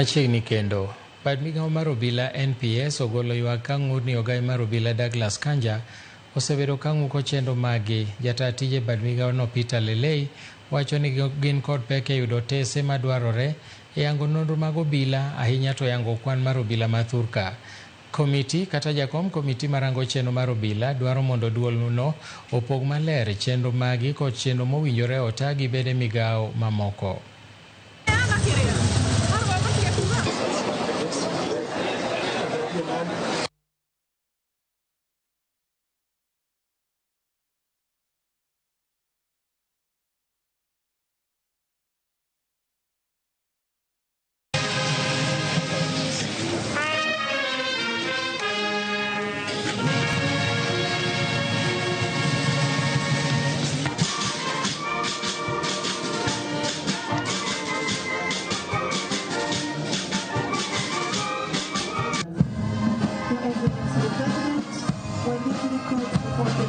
Achiegni kendo, bad migawo mar obila NPS ogolo ywak ka ng'ur ni ogai mar obila Douglas Kanja osebedo ka ng'uko chenro maggi. Jata tije bad migawono Peter Lelei wacho ni gin kod pek e yudo otese madwarore e yango nonro mag obila, ahinya to yango kwan mar obila ma Thurka. Komiti kata jakom komiti marango chenro mar obila dwaro mondo duolno opog maler chenro maggi kod chenro mowinjore otagi bede migawo mamoko. Your Excellency the President, we're here to record before the